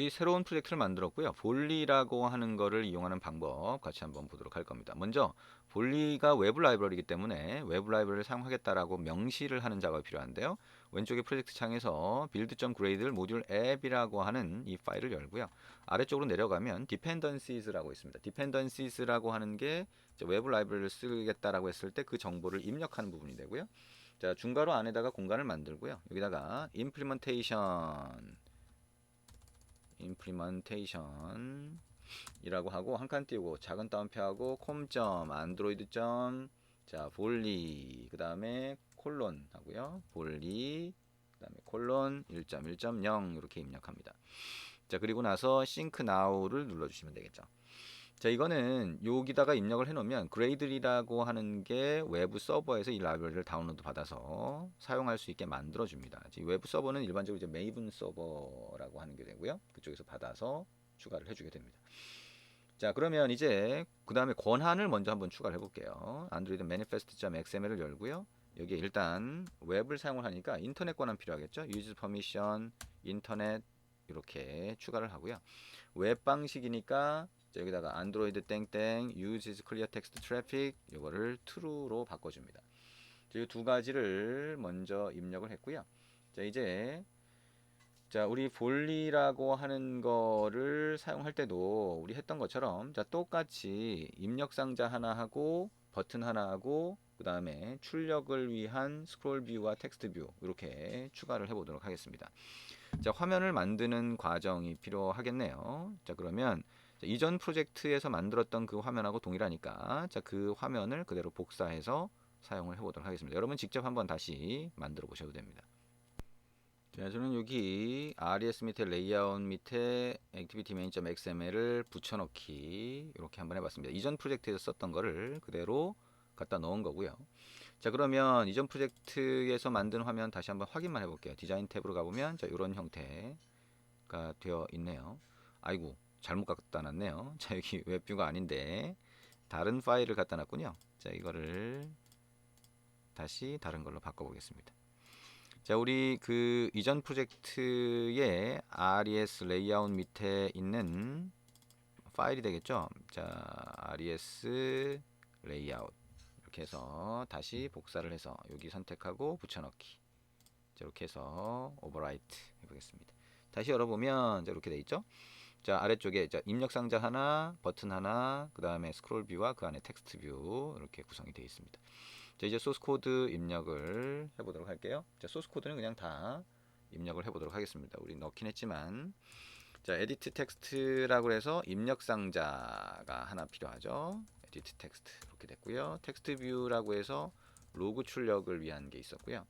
우리 새로운 프로젝트를 만들었고요. 볼리라고 하는 거를 이용하는 방법 같이 한번 보도록 할 겁니다. 먼저 볼리가 외부 라이브러리이기 때문에 외부 라이브러리를 사용하겠다라고 명시를 하는 작업이 필요한데요. 왼쪽에 프로젝트 창에서 build.gradle 모듈 앱이라고 하는 이 파일을 열고요. 아래쪽으로 내려가면 dependencies라고 있습니다. dependencies라고 하는 게 외부 라이브러리를 쓰겠다라고 했을 때 그 정보를 입력하는 부분이 되고요. 자, 중괄호 안에다가 공간을 만들고요. 여기다가 implementation 이라고 하고 한 칸 띄우고 작은 따옴표하고 com.android. 자, 볼리 그 다음에 콜론 하고요. 볼리 그 다음에 콜론 1.1.0 이렇게 입력합니다. 자, 그리고 나서 sync now를 눌러주시면 되겠죠. 자, 이거는 여기다가 입력을 해놓으면 그레이들이라고 하는 게 외부 서버에서 이 라이브러리를 다운로드 받아서 사용할 수 있게 만들어줍니다. 외부 서버는 일반적으로 이제 메이븐 서버라고 하는 게 되고요. 그쪽에서 받아서 추가를 해주게 됩니다. 자, 그러면 이제 그 다음에 권한을 먼저 한번 추가를 해볼게요. 안드로이드 manifest.xml을 열고요. 여기에 일단 웹을 사용을 하니까 인터넷 권한 필요하겠죠. use permission, 인터넷 이렇게 추가를 하고요. 웹 방식이니까 여기다가 안드로이드 땡땡 uses clear text traffic 이거를 true로 바꿔줍니다. 이 두 가지를 먼저 입력을 했고요. 자, 이제 우리 볼리라고 하는 거를 사용할 때도 우리 했던 것처럼 똑같이 입력 상자 하나 하고 버튼 하나 하고 그 다음에 출력을 위한 스크롤 뷰와 텍스트 뷰 이렇게 추가를 해 보도록 하겠습니다. 자, 화면을 만드는 과정이 필요하겠네요. 자, 그러면 이전 프로젝트에서 만들었던 그 화면하고 동일하니까 그 화면을 그대로 복사해서 사용을 해 보도록 하겠습니다. 여러분 직접 한번 다시 만들어 보셔도 됩니다. 자, 저는 여기 res 밑에 레이아웃 밑에 activity main.xml을 붙여넣기 이렇게 한번 해봤습니다. 이전 프로젝트에서 썼던 거를 그대로 갖다 넣은 거고요. 자, 그러면 이전 프로젝트에서 만든 화면 다시 한번 확인만 해볼게요. 디자인 탭으로 가보면 이런 형태가 되어 있네요. 아이고, 잘못 갖다 놨네요. 자, 여기 웹뷰가 아닌데 다른 파일을 갖다 놨군요. 자, 이거를 다시 다른 걸로 바꿔보겠습니다. 자, 우리 그 이전 프로젝트의 res 레이아웃 밑에 있는 파일이 되겠죠. 자, res 레이아웃 이렇게 해서 다시 복사를 해서 여기 선택하고 붙여넣기. 자, 이렇게 해서 오버라이트 해보겠습니다. 다시 열어보면 이렇게 돼 있죠. 자, 아래쪽에 입력 상자 하나, 버튼 하나, 그 다음에 스크롤 뷰와 그 안에 텍스트 뷰 이렇게 구성이 되어 있습니다. 자, 이제 소스 코드 입력을 해보도록 할게요. 자, 소스 코드는 그냥 다 입력을 해보도록 하겠습니다. 우리 넣긴 했지만, 자, 에디트 텍스트라고 해서 입력 상자가 하나 필요하죠. 에디트 텍스트 이렇게 됐고요. 텍스트 뷰라고 해서 로그 출력을 위한 게 있었고요.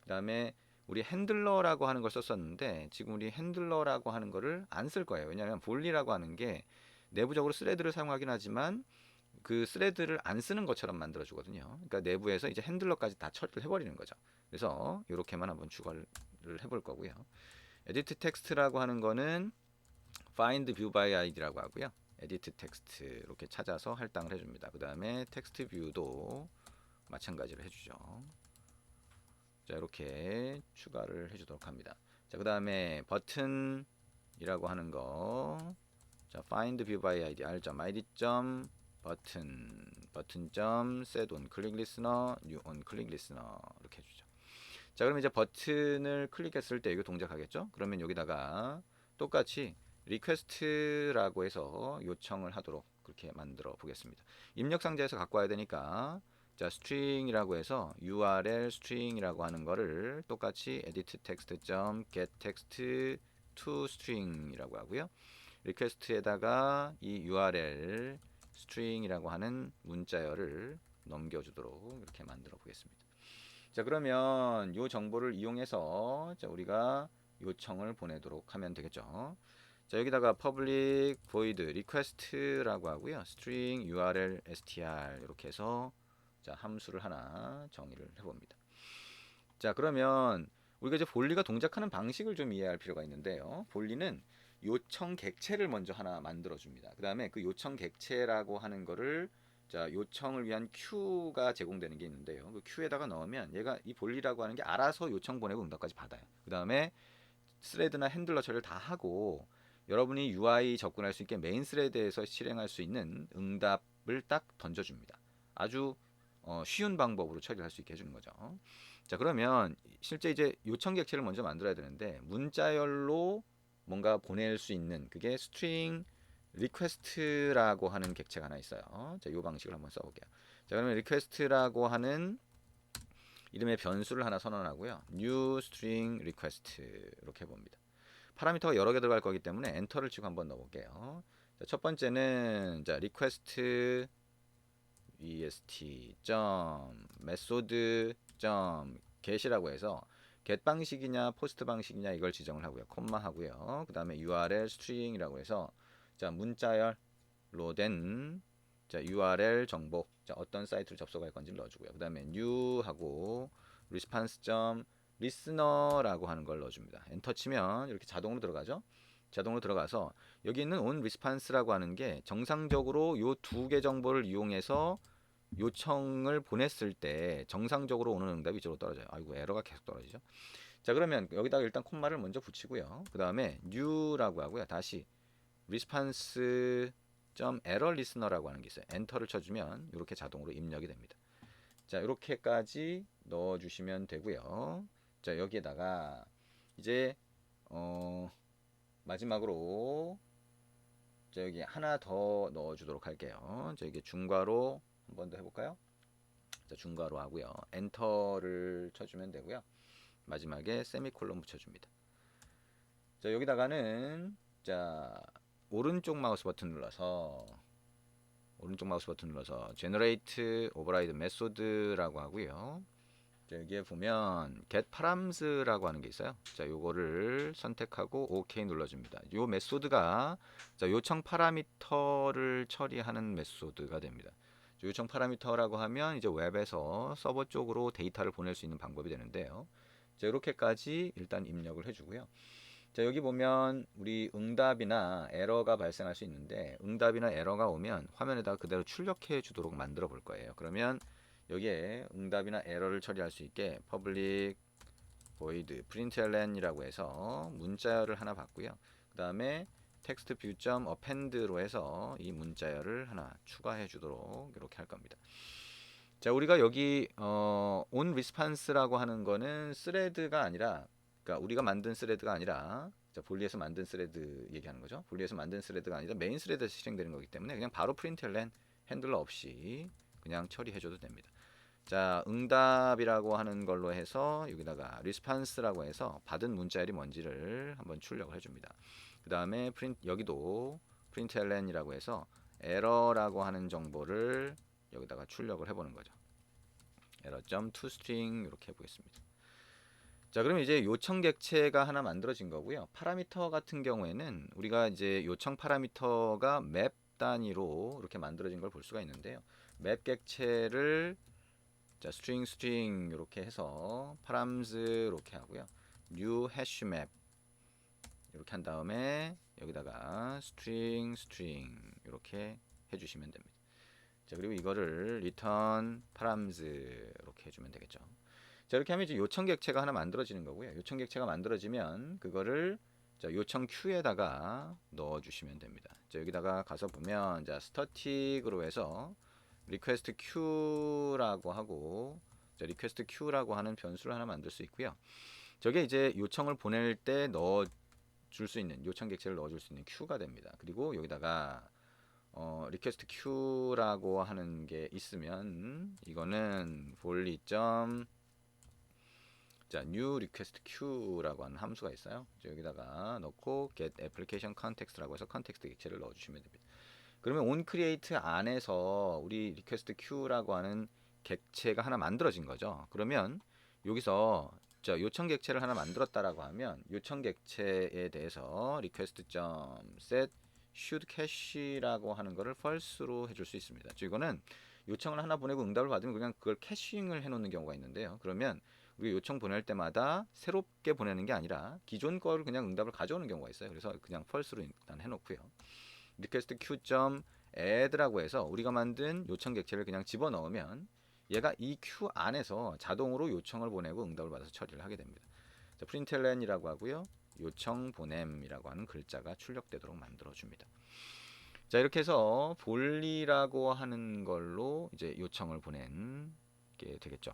그 다음에 우리 핸들러라고 하는 걸 썼었는데 지금 우리 핸들러라고 하는 거를 안 쓸 거예요. 왜냐하면 볼리라고 하는 게 내부적으로 스레드를 사용하긴 하지만 그 스레드를 안 쓰는 것처럼 만들어 주거든요. 그러니까 내부에서 이제 핸들러까지 다 처리를 해버리는 거죠. 그래서 이렇게만 한번 추가를 해볼 거고요. 에디트 텍스트라고 하는 거는 find view by id라고 하고요. 에디트 텍스트 이렇게 찾아서 할당을 해줍니다. 그 다음에 텍스트 뷰도 마찬가지로 해주죠. 자, 이렇게 추가를 해주도록 합니다. 자, 그 다음에 버튼이라고 하는 거, 자, find view by id r.id. 버튼 set on click listener, new on click listener 이렇게 해주죠. 자, 그럼 이제 버튼을 클릭했을 때 이거 동작하겠죠? 그러면 여기다가 똑같이 request라고 해서 요청을 하도록 그렇게 만들어 보겠습니다. 입력 상자에서 갖고 와야 되니까 자, string이라고 해서 url string이라고 하는 거를 똑같이 edit text get text to string이라고 하고요. 리퀘스트에다가 이 url string이라고 하는 문자열을 넘겨주도록 이렇게 만들어 보겠습니다. 자, 그러면 이 정보를 이용해서 우리가 요청을 보내도록 하면 되겠죠. 자, 여기다가 public void request라고 하고요. string url str 이렇게 해서 자, 함수를 하나 정의를 해봅니다. 자, 그러면 우리가 이제 볼리가 동작하는 방식을 좀 이해할 필요가 있는데요. 볼리는 요청 객체를 먼저 하나 만들어 줍니다. 그 다음에 그 요청 객체라고 하는 거를 자, 요청을 위한 큐가 제공되는 게 있는데요. 그 큐에다가 넣으면 얘가 이 볼리라고 하는 게 알아서 요청 보내고 응답까지 받아요. 그 다음에 스레드나 핸들러 처리를 다 하고 여러분이 UI 접근할 수 있게 메인 스레드에서 실행할 수 있는 응답을 딱 던져줍니다. 아주 쉬운 방법으로 처리할 수 있게 해주는 거죠. 자, 그러면 실제 이제 요청 객체를 먼저 만들어야 되는데 문자열로 뭔가 보낼 수 있는 그게 스트링 리퀘스트라고 하는 객체가 하나 있어요. 자, 이 방식을 한번 써볼게요. 자, 그러면 리퀘스트라고 하는 이름의 변수를 하나 선언하고요. new string request 이렇게 해봅니다. 파라미터가 여러 개 들어갈 거기 때문에 엔터를 치고 한번 넣어볼게요. 자, 첫 번째는 자, request method get이라고 해서 get 방식이냐 post 방식이냐 이걸 지정을 하고요. 콤마 하고요. 그 다음에 url string이라고 해서 자, 문자열로 된 자, URL 정보, 자, 어떤 사이트로 접속할 건지를 넣어주고요. 그 다음에 new 하고 response.listener라고 하는 걸 넣어줍니다. 엔터 치면 이렇게 자동으로 들어가죠. 자동으로 들어가서 여기 있는 onResponse라고 하는 게 정상적으로 요 두 개 정보를 이용해서 요청을 보냈을 때 정상적으로 오는 응답이 이쪽으로 떨어져요. 아이고, 에러가 계속 떨어지죠. 자, 그러면 여기다가 일단 콤마를 먼저 붙이고요. 그 다음에 new라고 하고요. 다시 response.error listener라고 하는 게 있어요. 엔터를 쳐주면 이렇게 자동으로 입력이 됩니다. 자, 이렇게까지 넣어주시면 되고요. 자, 여기에다가 이제 마지막으로 자, 여기 하나 더 넣어주도록 할게요. 자, 이게 중괄호 한 번 더 해볼까요? 자, 중괄호 하고요. 엔터를 쳐주면 되고요. 마지막에 세미콜론 붙여줍니다. 자, 여기다가는 자, 오른쪽 마우스 버튼 눌러서 generate override method라고 하고요. 자, 여기에 보면 get params.라고 하는 게 있어요. 자, 요거를 선택하고 OK 눌러줍니다. 요 메소드가 자, 요청 파라미터를 처리하는 메소드가 됩니다. 요청 파라미터라고 하면 이제 웹에서 서버 쪽으로 데이터를 보낼 수 있는 방법이 되는데요. 자, 이렇게까지 일단 입력을 해주고요. 자, 여기 보면 우리 응답이나 에러가 발생할 수 있는데 응답이나 에러가 오면 화면에다가 그대로 출력해 주도록 만들어 볼 거예요. 그러면 여기에 응답이나 에러를 처리할 수 있게 public void println이라고 해서 문자열을 하나 받고요. 그 다음에 text view.append로 해서 이 문자열을 하나 추가해 주도록 이렇게 할 겁니다. 자, 우리가 여기 on response라고 하는 거는 스레드가 아니라, 그러니까 우리가 만든 스레드가 아니라, 자, 볼리에서 만든 스레드 얘기하는 거죠. 볼리에서 만든 스레드가 아니라 메인 스레드에서 실행되는 거기 때문에 그냥 바로 println 핸들러 없이 그냥 처리해줘도 됩니다. 자, 응답이라고 하는 걸로 해서 여기다가 response라고 해서 받은 문자열이 뭔지를 한번 출력을 해줍니다. 그 다음에 여기도 println이라고 해서 error라고 하는 정보를 여기다가 출력을 해보는 거죠. error.toString 이렇게 해보겠습니다. 자, 그러면 이제 요청 객체가 하나 만들어진 거고요. 파라미터 같은 경우에는 우리가 이제 요청 파라미터가 맵 단위로 이렇게 만들어진 걸 볼 수가 있는데요. 맵 객체를 자, string 이렇게 해서 params 이렇게 하고요. new hash map 이렇게 한 다음에 여기다가 string 이렇게 해주시면 됩니다. 자, 그리고 이거를 return params 이렇게 해주면 되겠죠. 자, 이렇게 하면 이제 요청 객체가 하나 만들어지는 거고요. 요청 객체가 만들어지면 그거를 자, 요청 큐에다가 넣어주시면 됩니다. 자, 여기다가 가서 보면 자, static으로 해서 request queue라고 하고 자, request queue라고 하는 변수를 하나 만들 수 있고요. 저게 이제 요청을 보낼 때 넣어줄 수 있는 요청 객체를 넣어줄 수 있는 큐가 됩니다. 그리고 여기다가 request queue라고 하는 게 있으면 이거는 볼리. 자, new request queue라고 하는 함수가 있어요. 여기다가 넣고 get application context라고 해서 컨텍스트 객체를 넣어주시면 됩니다. 그러면 onCreate 안에서 우리 request queue라고 하는 객체가 하나 만들어진 거죠. 그러면 여기서 자, 요청 객체를 하나 만들었다라고 하면 요청 객체에 대해서 request.set should cache라고 하는 거를 false로 해줄 수 있습니다. 즉 이거는 요청을 하나 보내고 응답을 받으면 그냥 그걸 캐싱을 해놓는 경우가 있는데요. 그러면 우리 요청 보낼 때마다 새롭게 보내는 게 아니라 기존 거를 그냥 응답을 가져오는 경우가 있어요. 그래서 그냥 false로 일단 해놓고요. request q.add라고 해서 우리가 만든 요청 객체를 그냥 집어넣으면 얘가 이 q 안에서 자동으로 요청을 보내고 응답을 받아서 처리를 하게 됩니다. 자, println이라고 하고요. 요청 보냄이라고 하는 글자가 출력되도록 만들어 줍니다. 자, 이렇게 해서 볼리라고 하는 걸로 이제 요청을 보낸 게 되겠죠.